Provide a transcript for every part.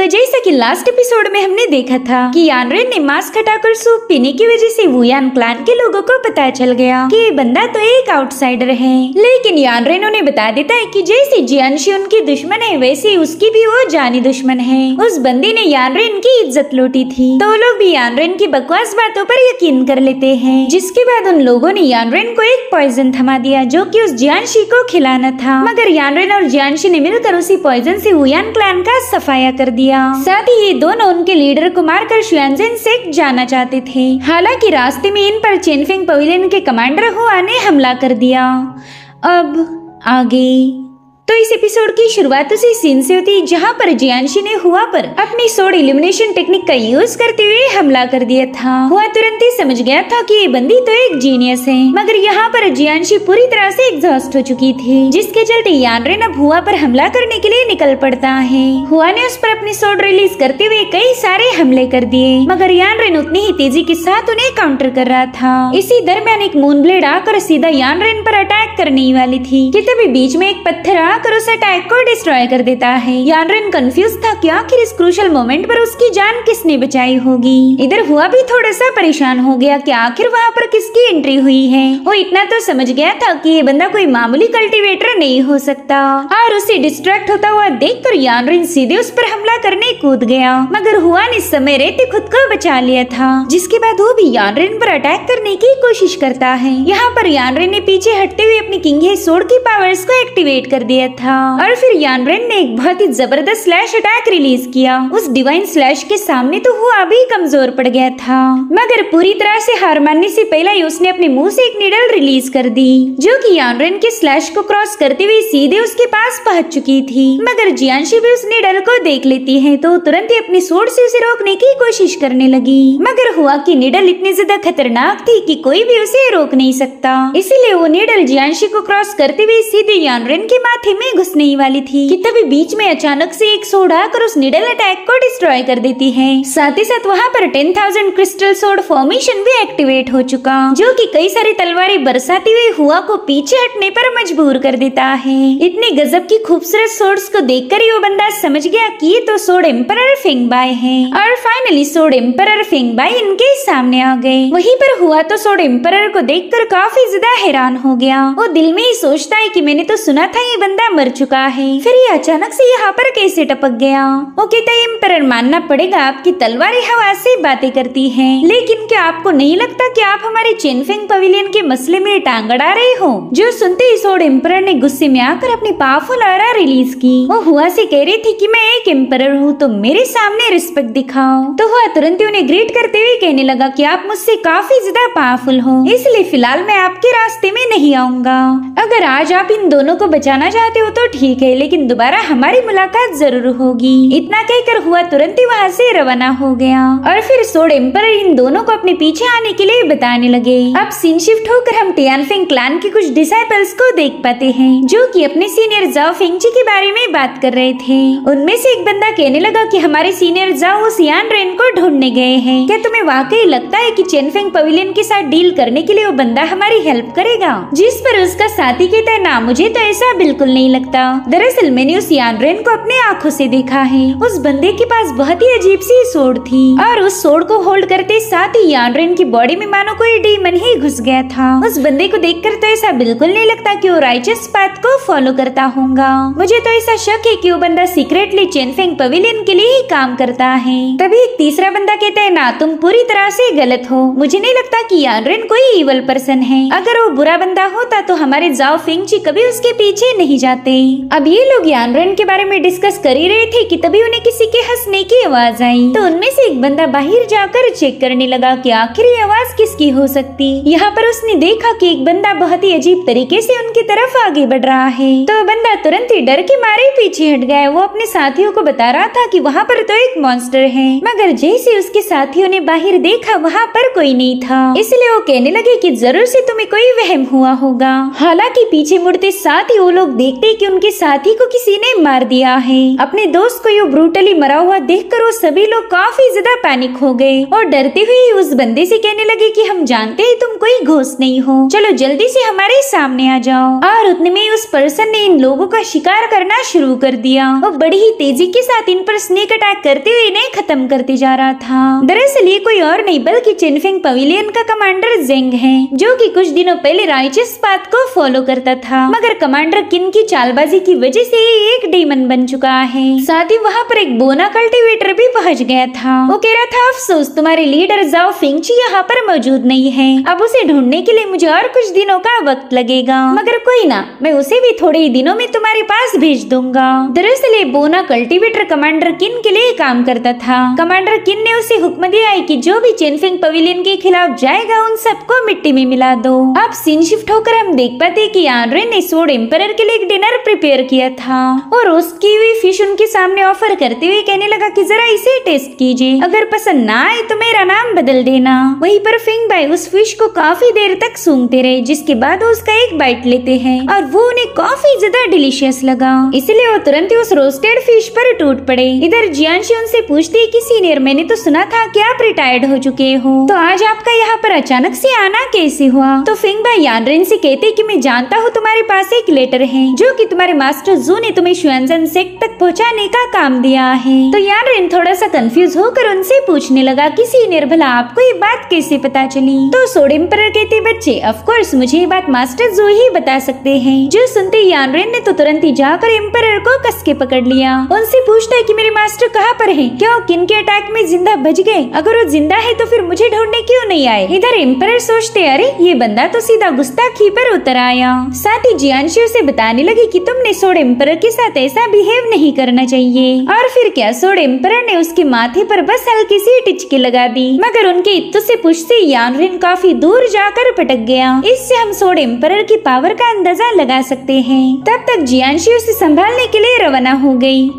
तो जैसा कि लास्ट एपिसोड में हमने देखा था कि यानरेन ने मास्क हटाकर सूप पीने की वजह से वुयान क्लान के लोगों को पता चल गया कि ये बंदा तो एक आउटसाइडर है। लेकिन यानरेन उन्हें बता देता है कि जैसे जियानशी उनकी दुश्मन है वैसे उसकी भी वो जानी दुश्मन है। उस बंदे ने यानरेन की इज्जत लूटी थी तो लोग भी यानरेन की बकवास बातों पर यकीन कर लेते हैं। जिसके बाद उन लोगों ने यानरेन को एक पॉइजन थमा दिया जो कि उस जियानशी को खिलाना था, मगर यानरेन और जियानशी ने मिलकर उसी पॉइजन से वुयान क्लान का सफाया कर दिया। साथ ही ये दोनों उनके लीडर को मारकर शुआनजेन से जाना चाहते थे। हालांकि रास्ते में इन पर चेनफेंग पवेलियन के कमांडर हुआ ने हमला कर दिया। अब आगे तो इस एपिसोड की शुरुआत उसी सीन से होती जहां पर जियानशी ने हुआ पर अपनी सोड इल्यूमिनेशन टेक्निक का यूज करते हुए हमला कर दिया था। हुआ तुरंत ही समझ गया था कि ये बंदी तो एक जीनियस है, मगर यहाँ पर जियानशी पूरी तरह से एग्जॉस्ट हो चुकी थी, जिसके चलते यानरेन अब हुआ पर हमला करने के लिए निकल पड़ता है। हुआ ने उस पर अपनी सोड रिलीज करते हुए कई सारे हमले कर दिए, मगर यानरेन उतनी ही तेजी के साथ उन्हें काउंटर कर रहा था। इसी दरमियान एक मून ब्लेड आकर सीधा यानरेन पर अटैक करने वाली थी कि तभी बीच में एक पत्थर कर उस अटैक को डिस्ट्रॉय कर देता है। यानरेन कंफ्यूज था कि आखिर इस क्रूशल मोमेंट पर उसकी जान किसने बचाई होगी। इधर हुआ भी थोड़ा सा परेशान हो गया कि आखिर वहाँ पर किसकी एंट्री हुई है। वो इतना तो समझ गया था कि ये बंदा कोई मामूली कल्टीवेटर नहीं हो सकता, और उसे डिस्ट्रैक्ट होता हुआ देखकर यानरेन सीधे उस पर हमला करने कूद गया, मगर हुआ ने समय रहते खुद को बचा लिया था। जिसके बाद वो भी यानरेन पर अटैक करने की कोशिश करता है। यहाँ पर यानरेन ने पीछे हटते हुए अपनी किंग हे सोड की पावर्स को एक्टिवेट कर दिया था, और फिर यानरेन ने एक बहुत ही जबरदस्त स्लैश अटैक रिलीज किया। उस डिवाइन स्लैश के सामने तो हुआ भी कमजोर पड़ गया था, मगर पूरी तरह से हार मानने से पहले ही उसने अपने मुंह से एक नीडल रिलीज कर दी जो कि यानरेन के स्लैश को क्रॉस करते हुए सीधे उसके पास पहुंच चुकी थी। मगर जियानशी भी उस नीडल को देख लेती है तो तुरंत ही अपनी सोड से उसे रोकने की कोशिश करने लगी, मगर हुआ की नीडल इतनी ज्यादा खतरनाक थी कि कोई भी उसे रोक नहीं सकता। इसीलिए वो नीडल जियानशी को क्रॉस करते हुए सीधे यानरेन के माथे में घुसने वाली थी कि तभी बीच में अचानक से एक सोड आकर उस नीडल अटैक को डिस्ट्रॉय कर देती है। साथ ही साथ वहाँ पर 10,000 क्रिस्टल सोड फॉर्मेशन भी एक्टिवेट हो चुका, जो कि कई सारी तलवारें बरसाती हुई हुआ को पीछे हटने पर मजबूर कर देता है। इतने गजब की खूबसूरत सोड्स को देखकर ही वो बंदा समझ गया कि ये तो सोड एम्परर फेंगबाई है, और फाइनली सोड एम्परर फेंगबाई इनके सामने आ गए। वहीं पर हुआ तो सोड एम्परर को देखकर काफी ज्यादा हैरान हो गया। वो दिल में ही सोचता है कि मैंने तो सुना था ये बंदा मर चुका है, फिर ये अचानक से यहाँ पर कैसे टपक गया। वो कहता है एम्परर मानना पड़ेगा आपकी तलवारें हवा से बातें करती हैं, लेकिन क्या आपको नहीं लगता कि आप हमारे चेनफेंग पवेलियन के मसले में टांग अड़ा रहे हो। जो सुनते ही सोड एम्परर ने गुस्से में आकर अपनी पावरफुल ऑरा रिलीज की। वो हुआ से कह रही थी कि मैं एक एम्परर हूँ तो मेरे सामने रिस्पेक्ट दिखाओ। तो हुआ तुरंत ही उन्हें ग्रीट करते हुए कहने लगा कि आप मुझसे काफी ज्यादा पावरफुल हो, इसलिए फिलहाल मैं आपके रास्ते में नहीं आऊंगा। अगर आज आप इन दोनों को बचाना चाहते हो तो ठीक है, लेकिन दोबारा हमारी मुलाकात जरूर होगी। इतना कहकर हुआ तुरंत ही वहाँ से रवाना हो गया, और फिर सोड एम्परर इन दोनों को अपने पीछे आने के लिए बताने लगे। अब सीन शिफ्ट होकर हम टियानफेंग क्लान के कुछ डिसाइपल्स को देख पाते हैं जो कि अपने सीनियर जाओ फेंगची के बारे में बात कर रहे थे। उनमें से एक बंदा कहने लगा कि हमारे सीनियर जाओ उस यानरेन को ढूंढने गए हैं। क्या तुम्हें वाकई लगता है कि चेनफेंग पवेलियन के साथ डील करने के लिए वो बंदा हमारी हेल्प करेगा? जिस पर उसका साथी कहता है ना, मुझे तो ऐसा बिल्कुल नहीं लगता। दरअसल मैंने उस यानरेन को अपने आंखों से देखा है। उस बंदे के पास बहुत ही अजीब सी सोड थी, और उस सोड को होल्ड करते साथ ही यानरेन की बॉडी में मानो कोई डीमन ही घुस गया था। उस बंदे को देखकर तो ऐसा बिल्कुल नहीं लगता कि वो राइचस पाथ को फॉलो करता होगा। मुझे तो ऐसा शक है कि वो बंदा सीक्रेटली चेनफेंग पवेलियन के लिए ही काम करता है। तभी एक तीसरा बंदा कहता है ना, तुम पूरी तरह से गलत हो। मुझे नहीं लगता कि यानरेन कोई इवल पर्सन है। अगर वो बुरा बंदा होता तो हमारे जाओ फेंगची कभी उसके पीछे नहीं जाते। अब ये लोग यानरेन के बारे में डिस्कस कर ही रहे थे कि तभी उन्हें किसी के हंसने की आवाज आई। तो उनमें से एक बंदा बाहर जाकर चेक करने लगा कि आखिर ये आवाज किसकी हो सकती। यहाँ पर उसने देखा कि एक बंदा बहुत ही अजीब तरीके से उनकी तरफ आगे बढ़ रहा है। तो बंदा तुरंत ही डर के मारे पीछे हट गया। वो अपने साथियों को बता रहा था कि वहाँ पर तो एक मॉन्स्टर है, मगर जैसे उसके साथियों ने बाहर देखा वहाँ पर कोई नहीं था। इसलिए वो कहने लगे कि जरूर से तुम्हें कोई वहम हुआ होगा। हालांकि पीछे मुड़ते साथ ही वो लोग देखते देखते कि उनके साथी को किसी ने मार दिया है। अपने दोस्त को यूं ब्रूटली मरा हुआ देखकर वो सभी लोग काफी ज्यादा पैनिक हो गए और डरते हुए उस बंदे से कहने लगे कि हम जानते हैं तुम कोई घोस्ट नहीं हो, चलो जल्दी से हमारे सामने आ जाओ। और उतने में उस पर्सन ने इन लोगों का शिकार करना शुरू कर दिया और बड़ी ही तेजी के साथ इन पर स्नेक अटैक करते हुए इन्हें खत्म करते जा रहा था। दरअसल ये कोई और नहीं बल्कि चिनफिंग पवेलियन का कमांडर जेंग है, जो कि कुछ दिनों पहले राइचस पाथ को फॉलो करता था, मगर कमांडर किन की चालबाजी की वजह से ये एक डेमन बन चुका है। साथ ही वहाँ पर एक बोना कल्टीवेटर भी पहुँच गया था। वो कह रहा था अफसोस तुम्हारे लीडर जाओ फिंगची यहाँ पर मौजूद नहीं है, अब उसे ढूंढने के लिए मुझे और कुछ दिनों का वक्त लगेगा, मगर कोई ना, मैं उसे भी थोड़े ही दिनों में तुम्हारे पास भेज दूंगा। दरअसल ये बोना कल्टीवेटर कमांडर किन के लिए काम करता था। कमांडर किन ने उसे हुक्म दिया है कि जो भी चिनफिंग पवेलियन के खिलाफ जाएगा उन सबको मिट्टी में मिला दो। अब सीन शिफ्ट होकर हम देख पाते कि यानरेन ने स्वॉर्ड एम्परर के लिए एक डिनर प्रिपेयर किया था और रोस्ट की हुई फिश उनके सामने ऑफर करते हुए कहने लगा कि जरा इसे टेस्ट कीजिए, अगर पसंद ना आए तो मेरा नाम बदल देना। वहीं पर फिंग भाई उस फिश को काफी देर तक सूंघते रहे, जिसके बाद वो उसका एक बाइट लेते हैं और वो उन्हें काफी ज्यादा डिलीशियस लगा, इसलिए वो तुरंत ही उस रोस्टेड फिश पर टूट पड़े। इधर जियांशी उनसे पूछती कि सीनियर मैंने तो सुना था कि आप रिटायर्ड हो चुके हो, तो आज आपका यहाँ पर अचानक से आना कैसे हुआ। तो फिंग भाई यानरेन से कहते कि मैं जानता हूँ तुम्हारे पास एक लेटर है जो कि तुम्हारे मास्टर जू ने तुम्हें शुएनजन सेक्ट तक पहुँचाने का काम दिया है। तो यानरेन थोड़ा सा कंफ्यूज होकर उनसे पूछने लगा कि सीनियर भला आपको ये बात कैसे पता चली। तो स्वॉर्ड एम्परर कहते बच्चे ऑफ कोर्स मुझे ये बात मास्टर जू ही बता सकते हैं। जो सुनते यानरेन ने तो तुरंत ही जाकर एम्परर को कस के पकड़ लिया। उनसे पूछता है कि मेरे मास्टर कहाँ पर हैं? क्यों किन के अटैक में जिंदा बच गए? अगर वो जिंदा है तो फिर मुझे ढूंढने क्यों नहीं आए? इधर एम्परर सोचते अरे ये बंदा तो सीधा गुस्ताखी पर उतर आया। साथ ही जियांशी उसे बताने लगी कि तुमने स्वॉर्ड एम्परर के साथ ऐसा बिहेव नहीं करना चाहिए। और फिर क्या स्वॉर्ड एम्परर ने उसके माथे पर बस हल्की सी टिचकी लगा दी, मगर उनके इत्तु से पुश से यानरेन काफी दूर जाकर पटक गया। इससे हम स्वॉर्ड एम्परर की पावर का अंदाजा लगा सकते हैं। तब तक जियांशी उसे संभालने के लिए रवाना हो गई।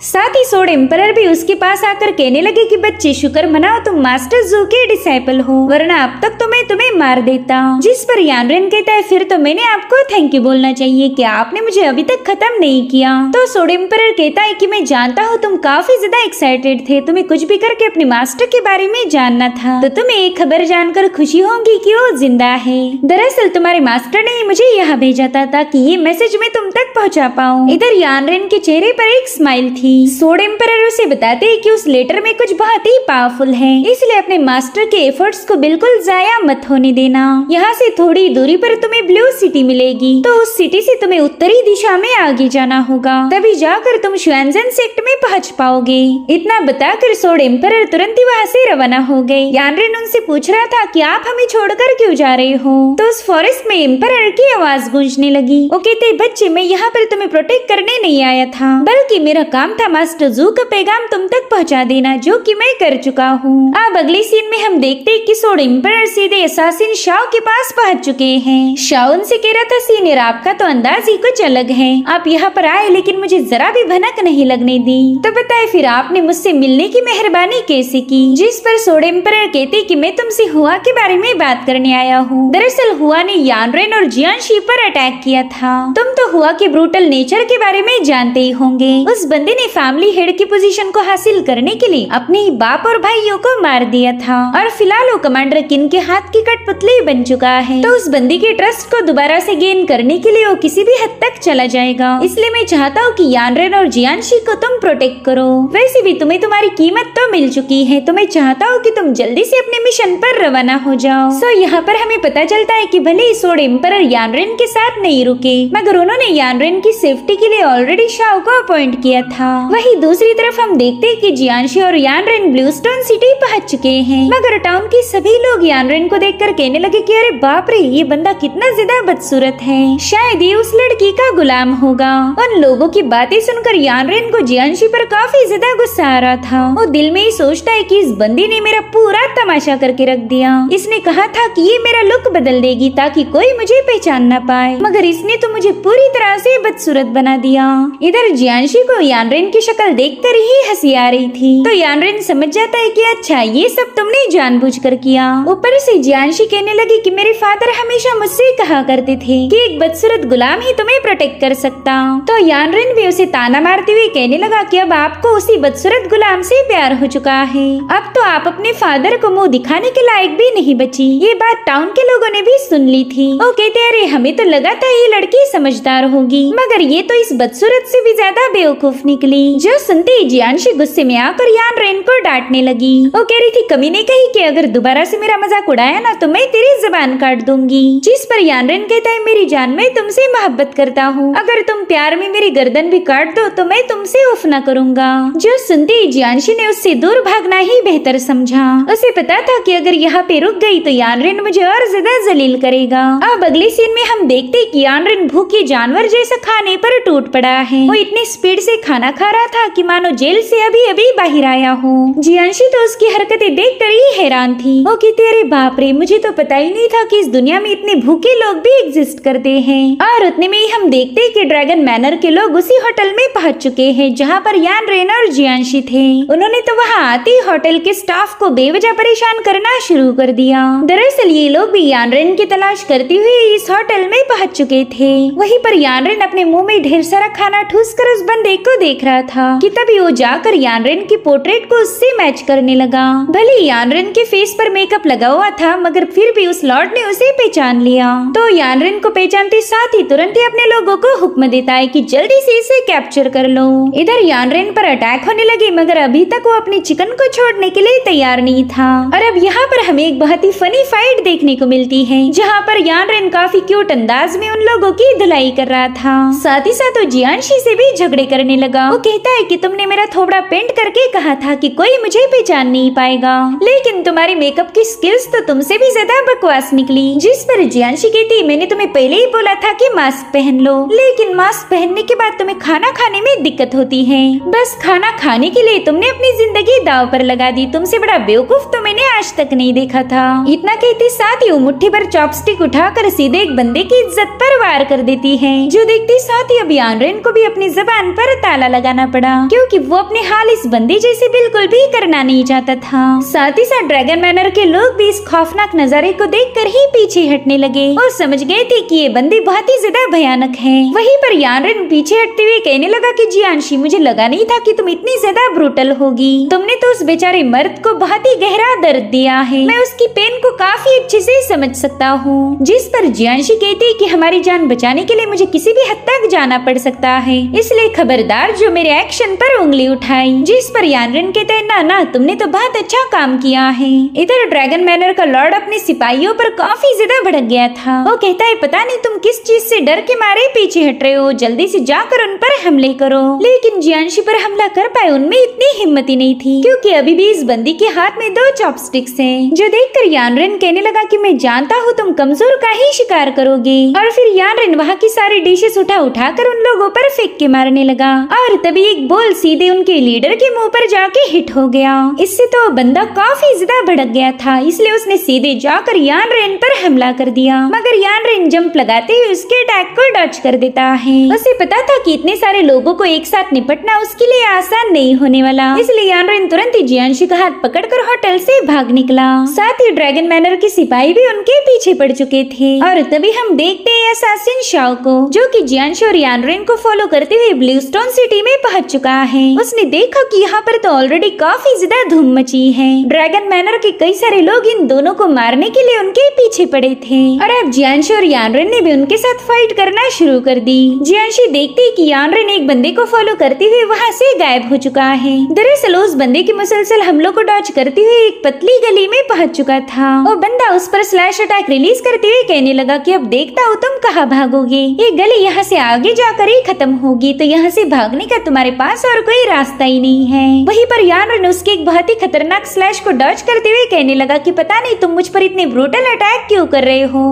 साथ ही स्वॉर्ड एम्परर भी उसके पास आकर कहने लगे कि बच्चे शुक्र मनाओ तुम मास्टर जू के डिसाइपल हो, वरना अब तक तो मैं तुम्हें मार देता। जिस पर यानरेन कहता है फिर तो मैंने आपको थैंक यू बोलना चाहिए कि आपने मुझे अभी तक खत्म नहीं किया। तो स्वॉर्ड एम्परर कहता है कि मैं जानता हूँ तुम काफी ज्यादा एक्साइटेड थे, तुम्हें कुछ भी करके अपने मास्टर के बारे में जानना था, तो तुम्हें एक खबर जानकर खुशी होगी कि वो जिंदा है। दरअसल तुम्हारे मास्टर ने मुझे यहाँ भेजा था ताकि ये मैसेज मैं तुम तक पहुँचा पाऊँ। इधर यानरेन के चेहरे पर एक स्माइल थी। स्वॉर्ड एम्परर उसे बताते हैं कि उस लेटर में कुछ बहुत ही पावरफुल है, इसलिए अपने मास्टर के एफर्ट्स को बिल्कुल जाया मत होने देना। यहाँ से थोड़ी दूरी पर तुम्हें ब्लू सिटी मिलेगी, तो उस सिटी से तुम्हें उत्तरी दिशा में आगे जाना होगा, तभी जाकर तुम शुएनजन सेक्ट में पहुँच पाओगे। इतना बताकर स्वॉर्ड एम्परर तुरंत ही वहाँ से रवाना हो गए। यानरेन उनसे पूछ रहा था कि आप हमें छोड़कर क्यों जा रहे हो। तो उस फॉरेस्ट में एम्परर की आवाज गूंजने लगी। वो कहते बच्चे मैं यहाँ पर तुम्हें प्रोटेक्ट करने नहीं आया था, बल्कि मेरा काम था मास्टर जू का पैगाम तुम तक पहुंचा देना, जो कि मैं कर चुका हूँ। अब अगले सीन में हम देखते हैं कि स्वॉर्ड एम्परर सीधे असासिन शाओ के पास पहुंच चुके हैं। शाओ उनसे कह रहा था सीनियर आपका तो अंदाज ही कुछ अलग है, आप यहाँ पर आए लेकिन मुझे जरा भी भनक नहीं लगने दी, तो बताए फिर आपने मुझसे मिलने की मेहरबानी कैसे की। जिस पर स्वॉर्ड एम्परर कहते कि मैं तुमसे हुआ के बारे में बात करने आया हूँ। दरअसल हुआ ने यानरेन और जियांशी पर अटैक किया था। तुम तो हुआ के ब्रूटल नेचर के बारे में जानते ही होंगे। उस बंदे ने फैमिली हेड की पोजीशन को हासिल करने के लिए अपने ही बाप और भाइयों को मार दिया था और फिलहाल वो कमांडर किन के हाथ की कठपुतली बन चुका है। तो उस बंदी के ट्रस्ट को दोबारा से गेन करने के लिए वो किसी भी हद तक चला जाएगा। इसलिए मैं चाहता हूँ कि यानरेन और जियांशी को तुम प्रोटेक्ट करो। वैसे भी तुम्हें तुम्हारी कीमत तो मिल चुकी है, तो मैं चाहता हूँ कि तुम जल्दी से अपने मिशन पर रवाना हो जाओ। सो यहाँ पर हमें पता चलता है कि भले ही स्वॉर्ड एम्परर यानरेन के साथ नहीं रुके, मगर उन्होंने यानरेन की सेफ्टी के लिए ऑलरेडी शाओ को अपॉइंट किया था। वही दूसरी तरफ हम देखते हैं कि जियांशी और यानरेन ब्लूस्टोन सिटी पहुंच चुके हैं, मगर टाउन के सभी लोग यानरेन को देखकर कहने लगे कि अरे बाप रे ये बंदा कितना ज्यादा बदसूरत है, शायद ये उस लड़की का गुलाम होगा। उन लोगों की बातें सुनकर यानरेन को जियांशी पर काफी ज्यादा गुस्सा आ रहा था। वो दिल में ही सोचता है कि इस बंदी ने मेरा पूरा तमाशा करके रख दिया। इसने कहा था कि ये मेरा लुक बदल देगी ताकि कोई मुझे पहचान न पाए, मगर इसने तो मुझे पूरी तरह से बदसूरत बना दिया। इधर जियांशी को यानरेन यानरेन की शक्ल देखकर ही हंसी आ रही थी। तो यानरेन समझ जाता है कि अच्छा ये सब तुमने जानबूझकर किया। ऊपर से जियांशी कहने लगी कि मेरे फादर हमेशा मुझसे कहा करते थे कि एक बदसूरत गुलाम ही तुम्हें प्रोटेक्ट कर सकता। तो यानरेन भी उसे ताना मारते हुए कहने लगा कि अब आपको उसी बदसूरत गुलाम से प्यार हो चुका है, अब तो आप अपने फादर को मुंह दिखाने के लायक भी नहीं बची। ये बात टाउन के लोगों ने भी सुन ली थी। वो कहते अरे हमें तो लगा था ये लड़की समझदार होगी, मगर ये तो इस बदसूरत से भी ज्यादा बेवकूफ निकली। जो सुनते ही जियांशी गुस्से में आकर यानरेन को डांटने लगी। वो कह रही थी कमी ने कही कि अगर दोबारा से मेरा मजाक उड़ाया ना तो मैं तेरी जुबान काट दूंगी। जिस पर यानरेन कहता है मेरी जान मैं तुमसे मोहब्बत करता हूँ, अगर तुम प्यार में मेरी गर्दन भी काट दो तो मैं तुमसे उफ न करूंगा। जो सुनते ही जियांशी ने उससे दूर भागना ही बेहतर समझा। उसे पता था कि अगर यहाँ पे रुक गई तो यानरेन मुझे और ज्यादा जलील करेगा। अब अगले सीन में हम देखते कि यानरेन भूखे जानवर जैसा खाने पर टूट पड़ा है। वो इतनी स्पीड से खाना खा रहा था कि मानो जेल से अभी अभी बाहर आया हो। जियांशी तो उसकी हरकतें देखकर ही हैरान थी। वो कहती अरे बाप रे, मुझे तो पता ही नहीं था कि इस दुनिया में इतने भूखे लोग भी एग्जिस्ट करते हैं। और उतने में ही हम देखते कि ड्रैगन मैनर के लोग उसी होटल में पहुंच चुके हैं जहाँ पर यानरेन और जियांशी थे। उन्होंने तो वहाँ आते ही होटल के स्टाफ को बेवजह परेशान करना शुरू कर दिया। दरअसल ये लोग भी यानरेन की तलाश करते हुए इस होटल में पहुंच चुके थे। वहीं पर यानरेन अपने मुंह में ढेर सारा खाना ठूसकर उस बंदे को देख रहा था कि तभी वो जाकर यानरेन की पोर्ट्रेट को उससे मैच करने लगा। भले यानरेन के फेस पर मेकअप लगा हुआ था मगर फिर भी उस लॉर्ड ने उसे पहचान लिया। तो यानरेन को पहचानते साथ ही तुरंत ही अपने लोगों को हुक्म देता है कि जल्दी से इसे कैप्चर कर लो। इधर यानरेन पर अटैक होने लगे मगर अभी तक वो अपनी चिकन को छोड़ने के लिए तैयार नहीं था। और अब यहाँ पर हमें एक बहुत ही फनी फाइट देखने को मिलती है जहाँ पर यानरेन काफी क्यूट अंदाज में उन लोगों की धुलाई कर रहा था। साथ ही साथ वो जियांशी से भी झगड़े करने लगा। वो कहता है कि तुमने मेरा थोबड़ा पेंट करके कहा था कि कोई मुझे पहचान नहीं पाएगा, लेकिन तुम्हारी मेकअप की स्किल्स तो तुमसे भी ज्यादा बकवास निकली। जिस पर जियांशी कहती मैंने तुम्हें पहले ही बोला था कि मास्क पहन लो, लेकिन मास्क पहनने के बाद तुम्हें खाना खाने में दिक्कत होती है। बस खाना खाने के लिए तुमने अपनी जिंदगी दाव पर लगा दी, तुमसे बड़ा बेवकूफ तो मैंने आज तक नहीं देखा था। इतना कहते साथ ही वो मुट्ठी भर चॉपस्टिक उठाकर सीधे एक बंदे की इज्जत पर वार कर देती है। जो देखते साथ ही अब यानरेन को भी अपनी जबान पर ताला लगाना पड़ा क्योंकि वो अपने हाल इस बंदे जैसे बिल्कुल भी करना नहीं चाहता था। साथ ही साथ ड्रैगन मैनर के लोग भी इस खौफनाक नजारे को देखकर ही पीछे हटने लगे और समझ गए थे कि ये बंदी बहुत ही ज्यादा भयानक है। वहीं पर यानरेन पीछे हटते हुए कहने लगा कि जियांशी मुझे लगा नहीं था कि तुम इतनी ज्यादा ब्रूटल होगी, तुमने तो उस बेचारे मर्द को बहुत ही गहरा दर्द दिया है, मैं उसकी पेन को काफी अच्छे से समझ सकता हूँ। जिस पर जियांशी कहती कि हमारी जान बचाने के लिए मुझे किसी भी हद तक जाना पड़ सकता है, इसलिए खबरदार जो मेरे एक्शन पर उंगली उठाई। जिस पर यानरेन कहते हैं ना ना तुमने तो बहुत अच्छा काम किया है। इधर ड्रैगन मैनर का लॉर्ड अपने सिपाहियों पर काफी ज्यादा भड़क गया था। वो कहता है पता नहीं तुम किस चीज से डर के मारे पीछे हट रहे हो, जल्दी से जाकर उन पर हमले करो। लेकिन जियांशी पर हमला कर पाए उनमें इतनी हिम्मत ही नहीं थी क्योंकि अभी भी इस बंदी के हाथ में 2 चॉपस्टिक्स हैं। जो देखकर यानरेन कहने लगा कि मैं जानता हूँ तुम कमजोर का ही शिकार करोगे। और फिर यानरेन वहाँ की सारी डिशेस उठाकर उन लोगों पर फेंक के मारने लगा और तभी एक बॉल सीधे उनके लीडर के मुंह पर जाके हिट हो गया। इससे तो बंदा काफी ज्यादा भड़क गया था, इसलिए उसने सीधे जाकर यानरेन पर हमला कर दिया। मगर यानरेन जंप लगाते हुए उसके अटैक को डॉच कर देता है। उसे पता था कि इतने सारे लोगों को एक साथ निपटना उसके लिए आसान नहीं होने वाला, इसलिए यानरेन तुरंत ही जियांशी का हाथ पकड़कर होटल से भाग निकला। साथ ही ड्रैगन मैनर के सिपाही भी उनके पीछे पड़ चुके थे। और तभी हम देखते हैं असैसिन शाओ को, जो कि जियांशी और यानरेन को फॉलो करते हुए ब्लूस्टोन सिटी में पहुंच चुका है। उसने देखा कि यहाँ पर तो ऑलरेडी काफी ज्यादा धूम मची है। ड्रैगन मैनर के कई सारे लोग इन दोनों को मारने के लिए उनके पीछे पड़े थे और अब जियांशी और यानरेन ने भी उनके साथ फाइट करना शुरू कर दी। जियांशी देखती है कि यानरेन एक बंदे को फॉलो करते हुए वहाँ से गायब हो चुका है। दरअसल उस बंदे के मुसलसल हमलों को डॉच करते हुए एक पतली गली में पहुंच चुका था। वो बंदा उस पर स्लैश अटैक रिलीज करते हुए कहने लगा कि अब देखता हूँ तुम कहाँ भागोगे, ये गली यहाँ से आगे जाकर ही खत्म होगी, तो यहाँ से भागने का तुम्हारे पास और कोई रास्ता ही नहीं है। वहीं पर यानरेन उसके एक बहुत ही खतरनाक स्लैश को डॉच करते हुए कहने लगा कि पता नहीं तुम मुझ पर इतने ब्रूटल अटैक क्यों कर रहे हो।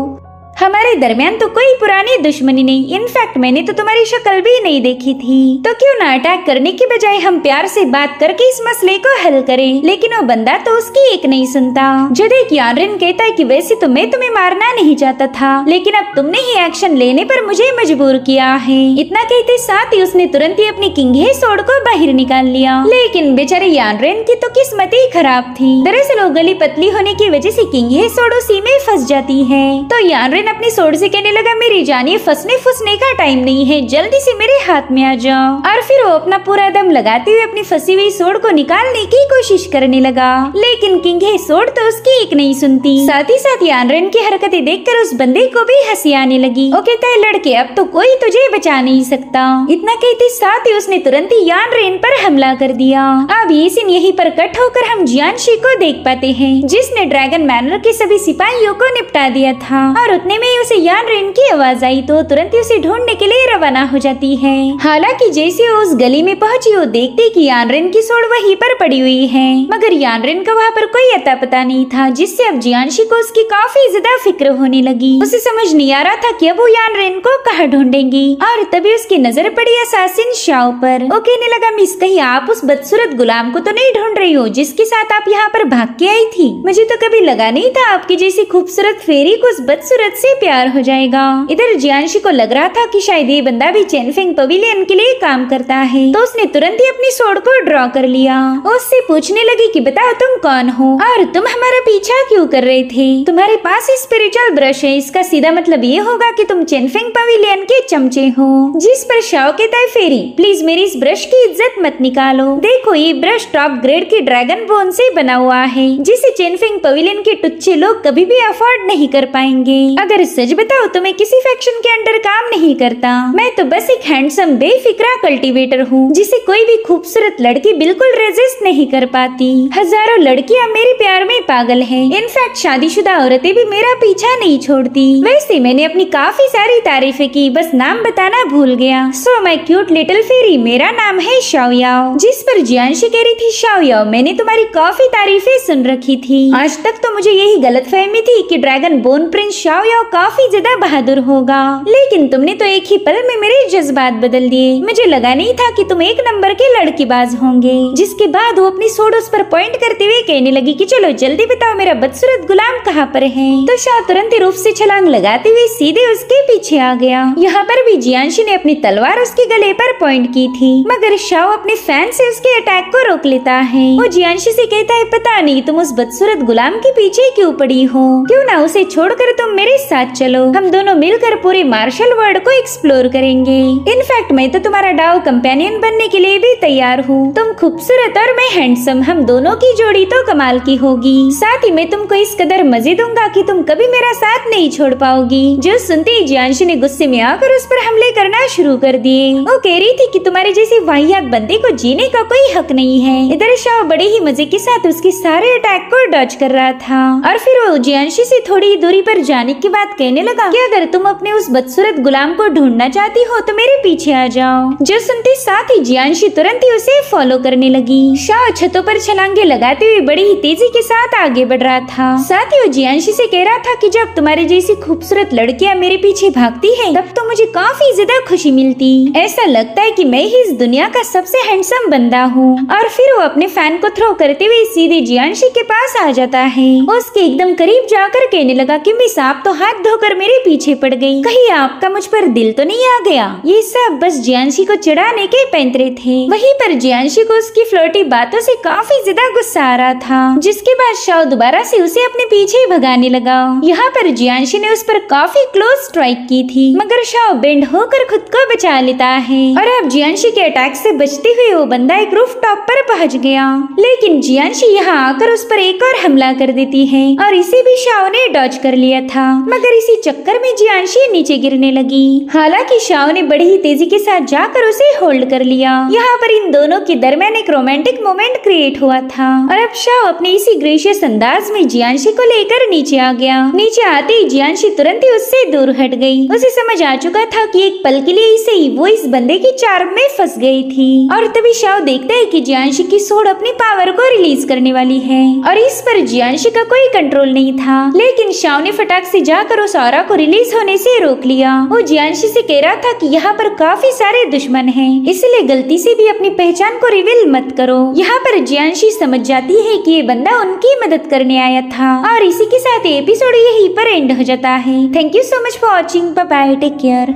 हमारे दरमियान तो कोई पुरानी दुश्मनी नहीं, इनफैक्ट मैंने तो तुम्हारी शक्ल भी नहीं देखी थी, तो क्यों ना अटैक करने की बजाय हम प्यार से बात करके इस मसले को हल करें। लेकिन वो बंदा तो उसकी एक नहीं सुनता। जो देख यानरिन कहता है कि वैसे तो मैं तुम्हें मारना नहीं चाहता था, लेकिन अब तुमने ही एक्शन लेने पर मुझे मजबूर किया है। इतना कहते साथ ही उसने तुरंत ही अपनी किंघे सोड को बाहर निकाल लिया। लेकिन बेचारे यानरिन की तो किस्मत ही खराब थी। दरअसल वो गली पतली होने की वजह से किंघे सोड उसी में फंस जाती है। तो यानरिन अपनी सोड से कहने लगा, मेरी जान ये फंसने फुसने का टाइम नहीं है, जल्दी से मेरे हाथ में आ जाओ। और फिर वो अपना पूरा दम लगाते हुए अपनी फंसी हुई सोड को निकालने की कोशिश करने लगा, लेकिन किंघे सोड तो उसकी एक नहीं सुनती। साथ ही साथ यानरिन की हरकतें देखकर उस बंदे को भी हंसी आने लगी। वो कहता है, लड़के अब तो कोई तुझे बचा नहीं सकता। इतना कहते साथ ही उसने तुरंत ही यानरिन पर हमला कर दिया। अब ये सीन यहीं पर कट होकर हम जियानशी को देख पाते हैं, जिसने ड्रैगन मैनर के सभी सिपाहियों को निपटा दिया था। और उतने में ही उसे यानरिन की आवाज आई तो तुरंत ही उसे ढूंढने के लिए रवाना हो जाती है। हालांकि जैसे वो उस गली में पहुंची, वो देखती कि यानरिन की सोड वहीं पर पड़ी हुई है, मगर यानरिन का वहाँ पर कोई अता पता नहीं था, जिससे अब जियानशी को उसकी काफी ज्यादा फिक्र होने लगी। उसे समझ नहीं आ रहा था कि अब वो यानरिन को कहाँ ढूंढेंगी। और तभी उसकी नजर पड़ी असासिन शाओ पर। वो कहने लगा, मिस कहीं आप उस बदसूरत गुलाम को तो नहीं ढूंढ रही हो जिसके साथ आप यहाँ पर भाग के आई थी? मुझे तो कभी लगा नहीं था आपकी जैसी खूबसूरत फेरी को उस बदसूरत से प्यार हो जाएगा। इधर जियानशी को लग रहा था कि शायद ये बंदा भी चेनफेंग पवेलियन के लिए काम करता है, तो उसने तुरंत ही अपनी सोड को ड्रॉ कर लिया। उससे पूछने लगी कि बताओ तुम कौन हो और तुम हमारा पीछा क्यों कर रहे थे? तुम्हारे पास स्पिरिचुअल ब्रश है, इसका सीधा मतलब ये होगा कि तुम चेनफेंग पवेलियन के चमचे हो। जिस पर शाओ कहता है, फेरी प्लीज मेरी इस ब्रश की इज्जत मत निकालो। देखो ये ब्रश टॉप ग्रेड की ड्रैगन बोन से बना हुआ है, जिसे चेनफेंग पवेलियन के टुच्चे लोग कभी भी अफोर्ड नहीं कर पाएंगे। अगर सच बताओ तो मैं किसी फैक्शन के अंडर काम नहीं करता। मैं तो बस एक हैंडसम बेफिक्रा कल्टीवेटर हूँ, जिसे कोई भी खूबसूरत लड़की बिल्कुल रेजिस्ट नहीं कर पाती। हजारों लड़कियाँ मेरे प्यार में पागल हैं। इनफैक्ट शादीशुदा औरतें भी मेरा पीछा नहीं छोड़ती। वैसे मैंने अपनी काफी सारी तारीफें की, बस नाम बताना भूल गया। So my cute little fairy, मेरा नाम है शाओयाओ। जिस पर जियानशी कह रही थी, शाओयाओ मैंने तुम्हारी काफी तारीफें सुन रखी थी। आज तक तो मुझे यही गलतफहमी थी कि ड्रैगन बोन प्रिंस शाओयाओ काफी ज्यादा बहादुर होगा, लेकिन तुमने तो एक ही पल में मेरे जज्बात बदल दिए। मुझे लगा नहीं था कि तुम एक नंबर के लड़कीबाज होंगे। जिसके बाद वो अपनी सोड उस पर पॉइंट करते हुए कहने लगी कि चलो जल्दी बताओ मेरा बदसूरत गुलाम कहाँ पर है। तो शाओ तुरंत ही रूप से छलांग लगाते हुए सीधे उसके पीछे आ गया। यहाँ पर भी जियानशी ने अपनी तलवार उसके गले पर पॉइंट की थी, मगर शाओ अपने फैन से उसके अटैक को रोक लेता है। वो जियानशी से कहता है, पता नहीं तुम उस बदसूरत गुलाम के पीछे क्यों पड़ी हो, क्यों ना उसे छोड़कर तुम मेरे साथ चलो, हम दोनों मिलकर पूरे मार्शल वर्ल्ड को एक्सप्लोर करेंगे। इनफैक्ट मैं तो तुम्हारा डाउ कंपेनियन बनने के लिए भी तैयार हूँ। तुम खूबसूरत और मैं हैंडसम, हम दोनों की जोड़ी तो कमाल की होगी। साथ ही मैं तुमको इस कदर मजे दूंगा कि तुम कभी मेरा साथ नहीं छोड़ पाओगी। जो सुनते ही जियानशी ने गुस्से में आकर उस पर हमले करना शुरू कर दिए। वो कह रही थी कि तुम्हारे जैसे वाहियात बंदे को जीने का कोई हक नहीं है। इधर शाओ बड़े ही मजे के साथ उसके सारे अटैक को डॉज कर रहा था। और फिर वो जियानशी से थोड़ी दूरी पर जाने के बाद कहने लगा कि अगर तुम अपने उस बदसूरत गुलाम को ढूंढना चाहती हो तो मेरे पीछे आ जाओ। जो सुनते साथ ही जियानशी तुरंत ही उसे फॉलो करने लगी। शाओ छतों पर छलांगे लगाते हुए बड़ी ही तेजी के साथ आगे बढ़ रहा था। साथ ही वो जियानशी से कह रहा था कि जब तुम्हारे जैसी खूबसूरत लड़कियां मेरे पीछे भागती हैं, तब तो मुझे काफी ज्यादा खुशी मिलती। ऐसा लगता है कि मैं ही इस दुनिया का सबसे हैंडसम बंदा हूँ। और फिर वो अपने फैन को थ्रो करते हुए सीधे जियानशी के पास आ जाता है। उसके एकदम करीब जाकर कहने लगा कि मिस आप तो हाथ धोकर मेरे पीछे पड़ गई, कहीं आपका मुझ पर दिल तो नहीं आ गया? ये सब बस जियानशी को चिढ़ाने के पैंतरे थे। वहीं पर जियानशी को उसकी फ्लर्टी बातों से काफी ज्यादा गुस्सा आ रहा था, जिसके बाद शाओ दोबारा से उसे अपने पीछे भगाने लगा। यहाँ पर जियानशी ने उस पर काफी क्लोज स्ट्राइक की थी, मगर शाओ बेंड होकर खुद को बचा लेता है। और अब जियानशी के अटैक से बचते हुए वो बंदा एक रूफ टॉप पर पहुँच गया, लेकिन जियानशी यहाँ आकर उस पर एक और हमला कर देती है और इसे भी शाओ ने डॉज कर लिया था, मगर इसी चक्कर में जियानशी नीचे गिरने लगी। हालांकि शाओ ने बड़ी ही तेजी के साथ जाकर उसे होल्ड कर लिया। यहाँ पर इन दोनों के दरमियान एक रोमांटिक मोमेंट क्रिएट हुआ था और अब शाओ अपने इसी ग्रेशियस अंदाज में जियांशी को लेकर नीचे आ गया। नीचे आते ही जियांशी तुरंत ही उससे दूर हट गई। उसे समझ आ चुका था कि एक पल के लिए इसे ही वो इस बंदे की चार्म में फंस गई थी। और तभी शाओ देखता है कि जियांशी की सोड अपनी पावर को रिलीज करने वाली है और इस पर जियांशी का कोई कंट्रोल नहीं था। लेकिन शाओ ने फटाक से जाकर उस ऑरा को रिलीज होने से रोक लिया। वो जियांशी से कह रहा था कि यहाँ पर काफी सारे दुश्मन हैं, इसलिए गलती से भी अपनी पहचान को रिवील मत करो। यहाँ पर जियांशी समझ जाती है कि ये बंदा उनकी मदद करने आया था। और इसी के साथ एपिसोड यहीं पर एंड हो जाता है। Thank you so much for watching. Bye bye, take care.